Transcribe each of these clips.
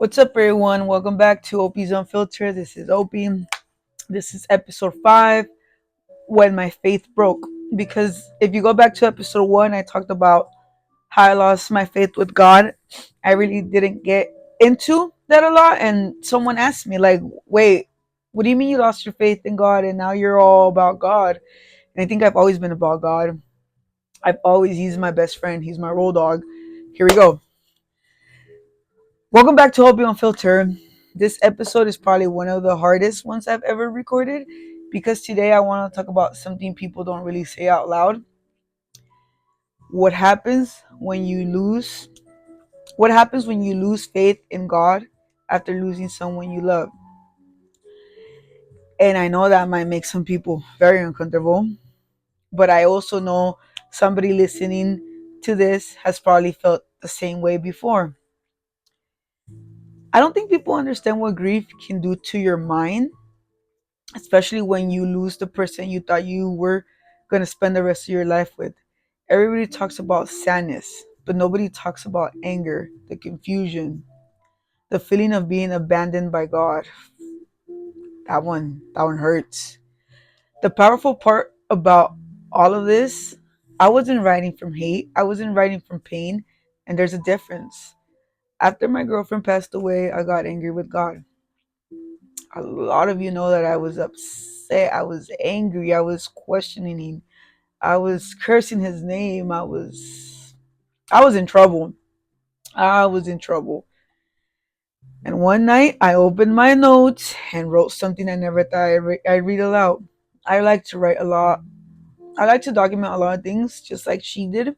What's up, everyone? Welcome back to Opie's Unfiltered. This is Opie. This is episode 5, When My Faith Broke. Because if you go back to episode 1, I talked about how I lost my faith with God. I really didn't get into that a lot. And someone asked me, like, wait, what do you mean you lost your faith in God and now you're all about God? And I think I've always been about God. He's my best friend. He's my road dog. Here we go. Welcome back to Opii Unfiltered. This episode is probably one of the hardest ones I've ever recorded because today I want to talk about something people don't really say out loud. What happens when you lose what happens when you lose faith in God after losing someone you love? And I know that might make some people very uncomfortable, but I also know somebody listening to this has probably felt the same way before. I don't think people understand what grief can do to your mind, especially when you lose the person you thought you were going to spend the rest of your life with. Everybody talks about sadness, but nobody talks about anger, the confusion, the feeling of being abandoned by God. That one hurts. The powerful part about all of this, I wasn't writing from hate, I wasn't writing from pain, and there's a difference. After my girlfriend passed away, I got angry with God. A lot of you know that I was upset, I was angry, I was questioning him, I was cursing his name, I was in trouble. I was in trouble. And one night I opened my notes and wrote something I never thought I'd read aloud. I like to write a lot. I like to document a lot of things just like she did.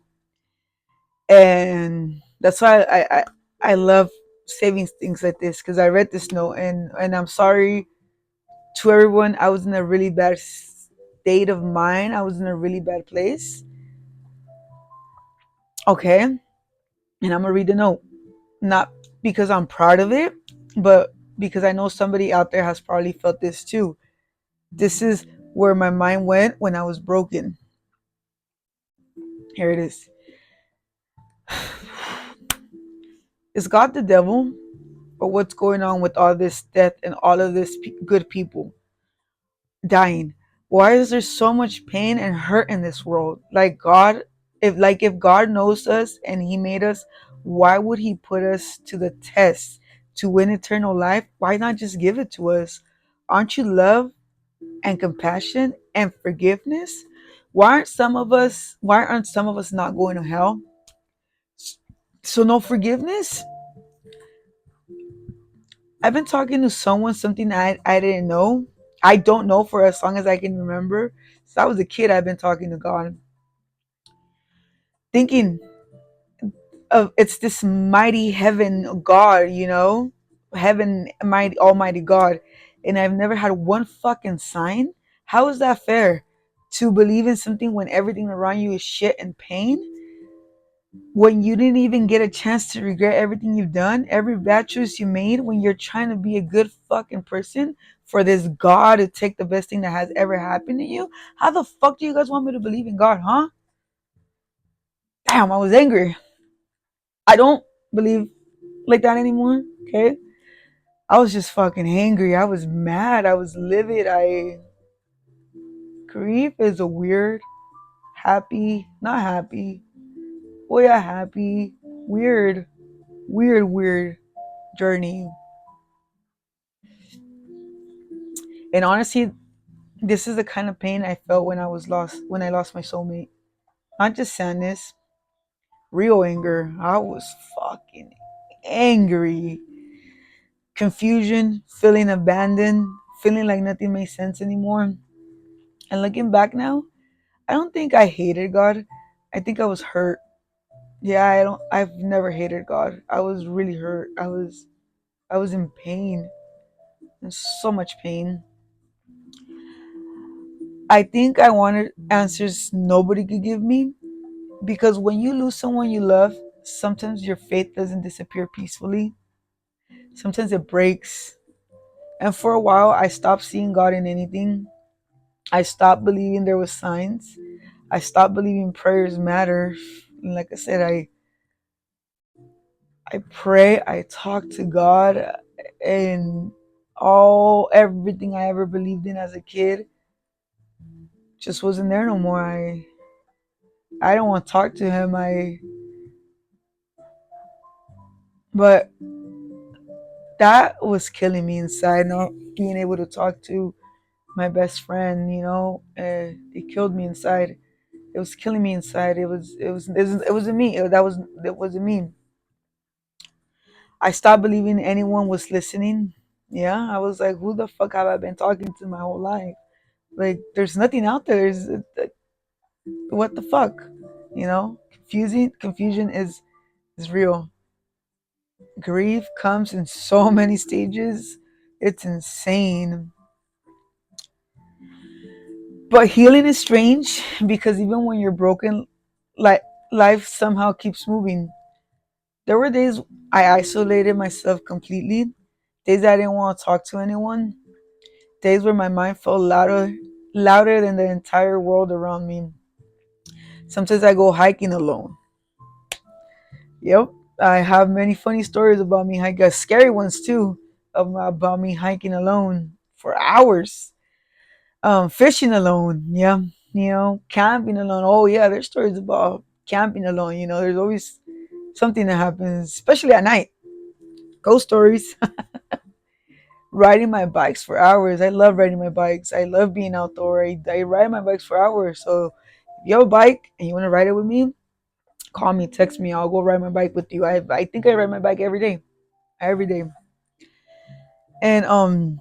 And that's why I love saving things like this, because I read this note, and I'm sorry to everyone. I was in a really bad state of mind. I was in a really bad place. Okay. And I'm gonna read the note. Not because I'm proud of it, but because I know somebody out there has probably felt this too. This is where my mind went when I was broken. Here it is. Is God the devil? Or what's going on with all this death and all of this good people dying? Why is there so much pain and hurt in this world? Like God, if God knows us and he made us, why would he put us to the test to win eternal life? Why not just give it to us? Aren't you love and compassion and forgiveness? Why aren't some of us not going to hell? So no forgiveness? I've been talking to someone, something I didn't know. I don't know for as long as I can remember. Since I was a kid, I've been talking to God, thinking of it's this mighty heaven God, heaven, mighty, almighty God. And I've never had one fucking sign. How is that fair? To believe in something when everything around you is shit and pain? When you didn't even get a chance to regret everything you've done, every bad choice you made, when you're trying to be a good fucking person for this God to take the best thing that has ever happened to you? How the fuck do you guys want me to believe in God, huh? Damn, I was angry. I don't believe like that anymore, okay? I was just fucking angry. I was mad. I was livid. Grief is a weird, happy, not happy. Well, yeah, happy, weird journey. And honestly, this is the kind of pain I felt when I lost my soulmate. Not just sadness, real anger. I was fucking angry. Confusion, feeling abandoned, feeling like nothing makes sense anymore. And looking back now, I don't think I hated God. I think I was hurt. Yeah, I've never hated God. I was really hurt. I was in pain. In so much pain. I think I wanted answers nobody could give me. Because when you lose someone you love, sometimes your faith doesn't disappear peacefully. Sometimes it breaks. And for a while, I stopped seeing God in anything. I stopped believing there was signs. I stopped believing prayers matter. And like I said, I I pray, I talk to God, and all everything I ever believed in as a kid just wasn't there no more. I don't want to talk to him. I but that was killing me inside, not being able to talk to my best friend. It killed me inside. It was killing me inside. It wasn't me. It wasn't me. I stopped believing anyone was listening. Yeah, I was like, who the fuck have I been talking to my whole life? Like, there's nothing out there. What the fuck? Confusion is real. Grief comes in so many stages. It's insane. But healing is strange because even when you're broken, like life somehow keeps moving. There were days I isolated myself completely, days I didn't want to talk to anyone, days where my mind felt louder than the entire world around me. Sometimes I go hiking alone. Yep, I have many funny stories about me hiking, scary ones too, about me hiking alone for hours. Fishing alone, yeah, camping alone. Oh yeah, there's stories about camping alone. There's always something that happens, especially at night. Ghost stories. Riding my bikes for hours. I love riding my bikes. I love being outdoor. I ride my bikes for hours. So if you have a bike and you want to ride it with me, call me, text me. I'll go ride my bike with you. I think I ride my bike every day. And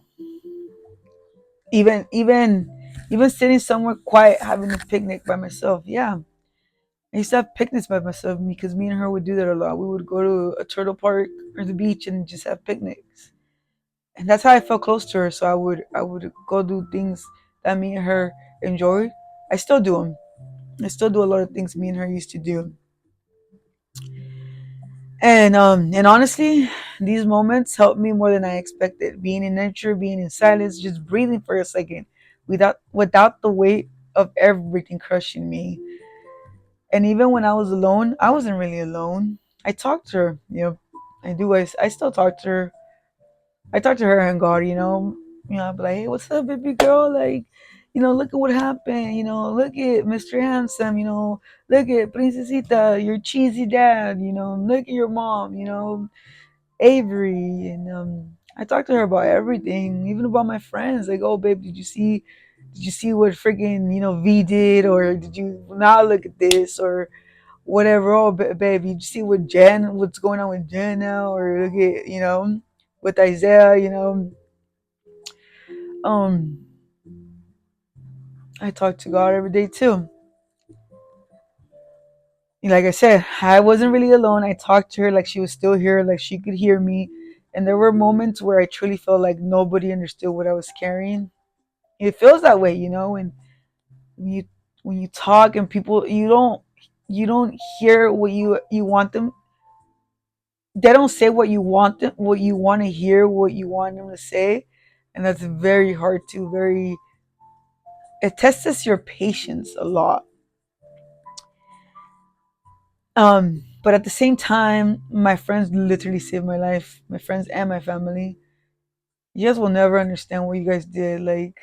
even sitting somewhere quiet, having a picnic by myself. Yeah, I used to have picnics by myself because me and her would do that a lot. We would go to a turtle park or the beach and just have picnics. And that's how I felt close to her. So I would go do things that me and her enjoyed. I still do them. I still do a lot of things me and her used to do. And honestly, these moments helped me more than I expected. Being in nature, being in silence, just breathing for a second, without the weight of everything crushing me. And even when I was alone, I wasn't really alone. I talked to her. I do. I still talk to her. I talk to her and God. I'd be like, hey, what's up, baby girl? Like, look at what happened. Look at Mr. Handsome. Look at Princesita, your cheesy dad. Look at your mom. Avery. And I talk to her about everything, even about my friends. Like, oh, babe, did you see what freaking V did, or did you now look at this, or whatever? Oh, babe, you see what's going on with Jen now, or look at with Isaiah. Um, I talk to God every day too. Like I said, I wasn't really alone. I talked to her like she was still here, like she could hear me. And there were moments where I truly felt like nobody understood what I was carrying. It feels that way, and when you talk and people you don't hear what you want them. They don't say what you want to hear, what you want them to say, and that's very hard to very. It tests your patience a lot. But at the same time, my friends literally saved my life. My friends and my family. You guys will never understand what you guys did. Like,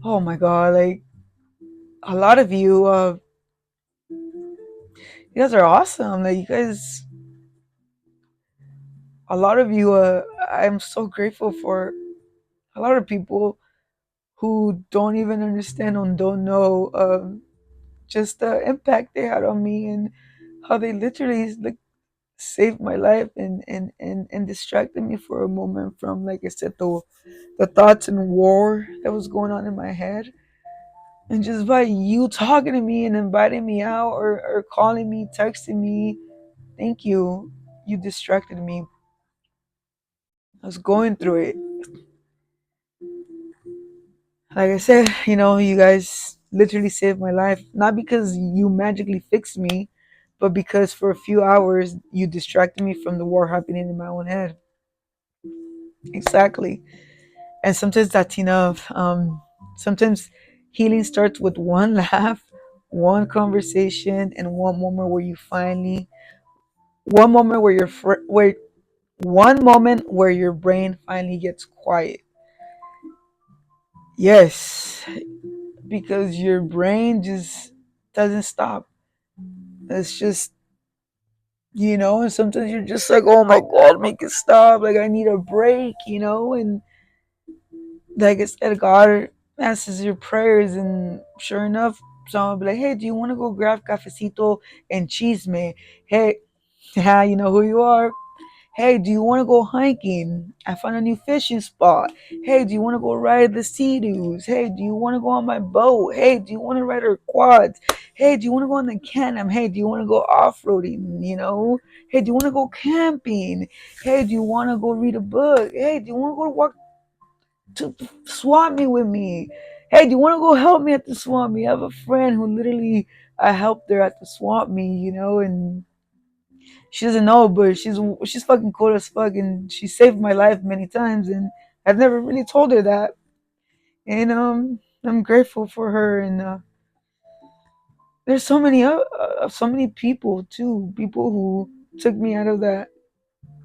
oh my god, like a lot of you guys are awesome. Like you guys, a lot of you, I'm so grateful for a lot of people who don't even understand and don't know just the impact they had on me and how they literally like saved my life and distracted me for a moment from, like I said, the thoughts and war that was going on in my head. And just by you talking to me and inviting me out, or calling me, texting me, thank you. You distracted me. I was going through it. Like I said, you guys literally saved my life. Not because you magically fixed me, but because for a few hours you distracted me from the war happening in my own head. Exactly. And sometimes that's enough. Sometimes healing starts with one laugh, one conversation, and one moment where you finally One moment where one moment where your brain finally gets quiet. Yes, because your brain just doesn't stop. It's just, and sometimes you're just like, oh my God, make it stop. Like, I need a break, and like I said, God answers your prayers. And sure enough, someone will be like, hey, do you want to go grab cafecito and cheese, man? Hey, yeah, you know who you are. Hey, do you want to go hiking? I found a new fishing spot. Hey, do you want to go ride the sea-doos? Hey, do you want to go on my boat? Hey, do you want to ride our quads? Hey, do you want to go on the can-am? Hey, do you want to go off-roading? Hey, do you want to go camping? Hey, do you want to go read a book? Hey, do you want to go walk to swap me with me? Hey, do you want to go help me at the swap meet? I have a friend who literally I helped her at the swap meet, and she doesn't know, but she's fucking cool as fuck, and she saved my life many times, and I've never really told her that, and I'm grateful for her, and there's so many people too, people who took me out of that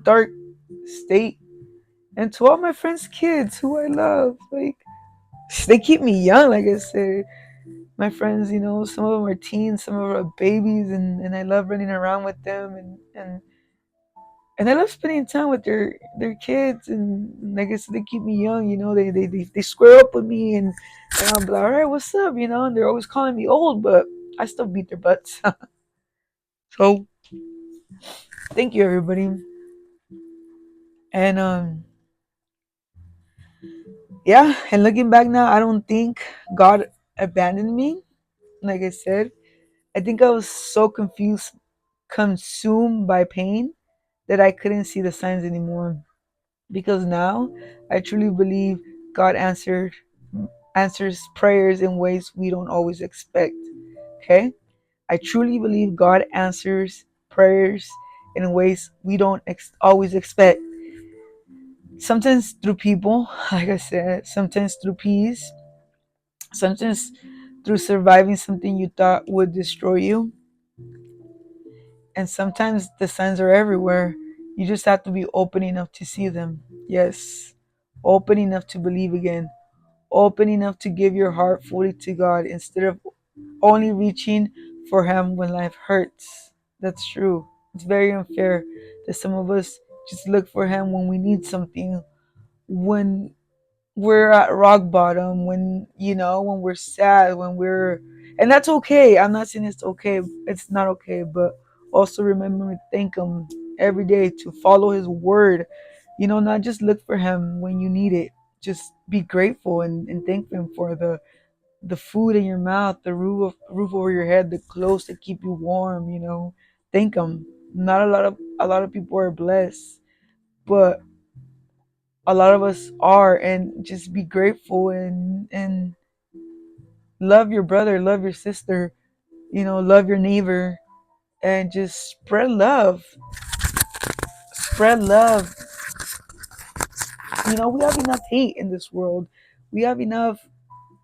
dark state, and to all my friends' kids who I love, like they keep me young, like I said. My friends, some of them are teens, some of them are babies, and I love running around with them, and I love spending time with their kids, and like I said, they keep me young. They square up with me, and I'm like, all right, what's up, and they're always calling me old, but I still beat their butts. So thank you, everybody. And yeah, and looking back now, I don't think God abandoned me. Like I said, I think I was so confused, consumed by pain, that I couldn't see the signs anymore. Because now I truly believe God answers prayers in ways we don't always expect. Okay? I truly believe God answers prayers in ways we don't always expect. Sometimes through people, like I said, sometimes through peace, sometimes through surviving something you thought would destroy you, and sometimes the signs are everywhere. You just have to be open enough to see them. Yes, open enough to believe again, open enough to give your heart fully to God instead of only reaching for Him when life hurts. That's true. It's very unfair that some of us just look for Him when we need something, when we're at rock bottom, when we're sad, and that's okay. I'm not saying it's okay. It's not okay, but also remember to thank Him every day, to follow His word. Not just look for Him when you need it. Just be grateful and thank Him for the food in your mouth, the roof over your head, the clothes that keep you warm. Thank Him. Not a lot of people are blessed, but a lot of us are, and just be grateful and love your brother, love your sister, love your neighbor, and just spread love. We have enough hate in this world. We have enough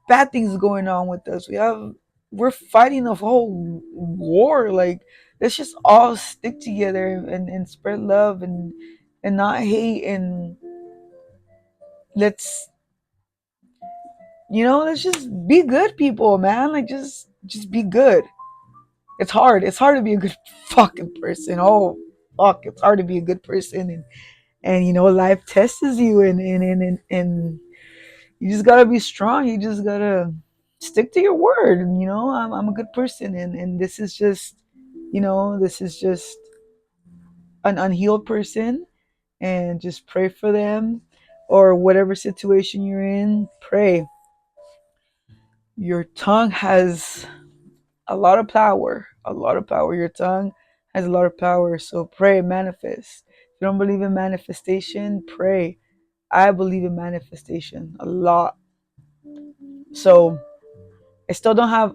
bad things going on with us. We're fighting a whole war. Like, let's just all stick together and spread love and not hate, and let's let's just be good people, man. Like, just be good. It's hard to be a good fucking person. Oh, fuck, it's hard to be a good person, and life tests you, and you just gotta be strong. You just gotta stick to your word. And I'm a good person, and this is just an unhealed person, and just pray for them, or whatever situation you're in. Pray. Your tongue has a lot of power. A lot of power. Your tongue has a lot of power. So pray, manifest. If you don't believe in manifestation, pray. I believe in manifestation a lot. So I still don't have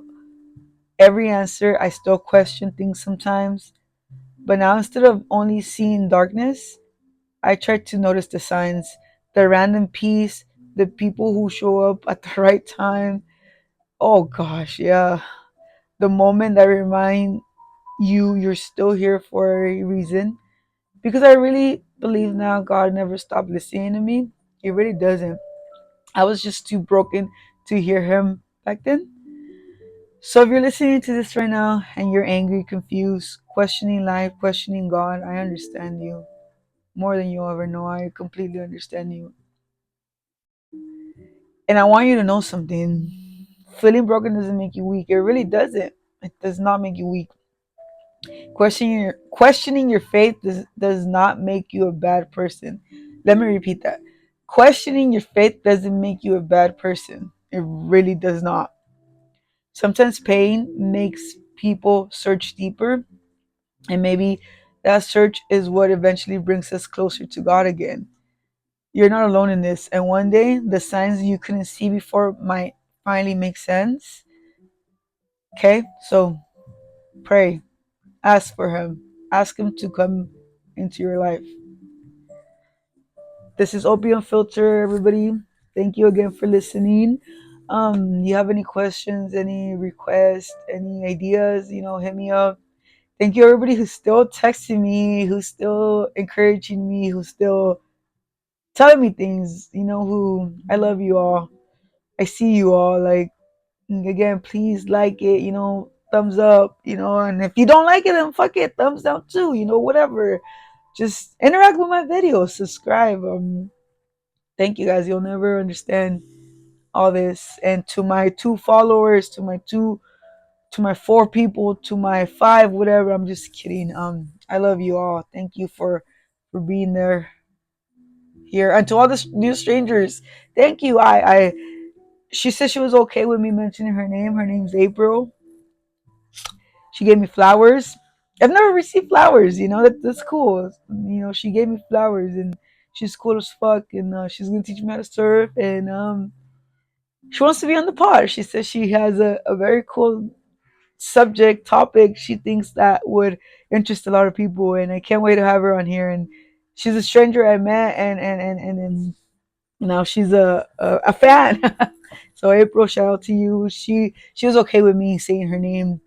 every answer. I still question things sometimes. But now, instead of only seeing darkness, I try to notice the signs, the random peace, the people who show up at the right time. Oh gosh, yeah. The moment that remind You're still here for a reason, because I really believe now God never stopped listening to me. He really doesn't. I was just too broken to hear him back then. So if you're listening to this right now and you're angry, confused, questioning life, questioning God, I understand you more than you'll ever know. I completely understand you. And I want you to know something. Feeling broken doesn't make you weak. It really doesn't. It does not make you weak. Questioning your faith does not make you a bad person. Let me repeat that. Questioning your faith doesn't make you a bad person. It really does not. Sometimes pain makes people search deeper, and maybe that search is what eventually brings us closer to God again. You're not alone in this, and one day the signs you couldn't see before might finally make sense. Okay? So pray, ask for him. Ask him to come into your life. This is Opie Unfiltered, everybody. Thank you again for listening. You have any questions, any requests, any ideas, hit me up. Thank you, everybody who's still texting me, who's still encouraging me, who's still telling me things, who I love you all. I see you all. Like, again, please like it, thumbs up, and if you don't like it, then fuck it, thumbs down too, whatever. Just interact with my videos, subscribe. Thank you guys. You'll never understand all this. And to my 2 followers, to my 4 people, to my 5, whatever. I'm just kidding. I love you all. Thank you for being there here. And to all the new strangers, thank you. I She said she was okay with me mentioning her name. Her name's April. She gave me flowers. I've never received flowers. That's cool. She gave me flowers, and she's cool as fuck. And she's gonna teach me how to surf. And she wants to be on the pod. She says she has a very cool subject topic she thinks that would interest a lot of people, and I can't wait to have her on here. And she's a stranger I met, and now she's a fan. So April, shout out to you. She was okay with me saying her name.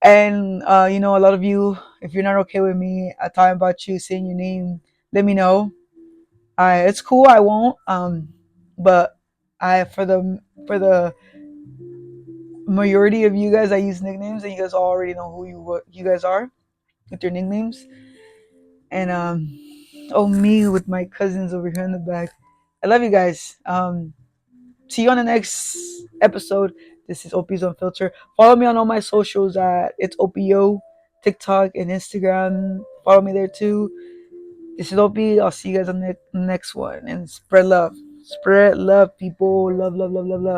And a lot of you, if you're not okay with me talking about you saying your name, let me know. It's cool. I won't. But I for the majority of you guys, I use nicknames, and you guys already know what you guys are with your nicknames. And oh, me with my cousins over here in the back. I love you guys. See you on the next episode. This is Opie's Unfiltered. Follow me on all my socials at it's Opio, TikTok and Instagram. Follow me there too. This is Opie. I'll see you guys on the next one. And spread love. Spread love, people. Love, love, love, love, love.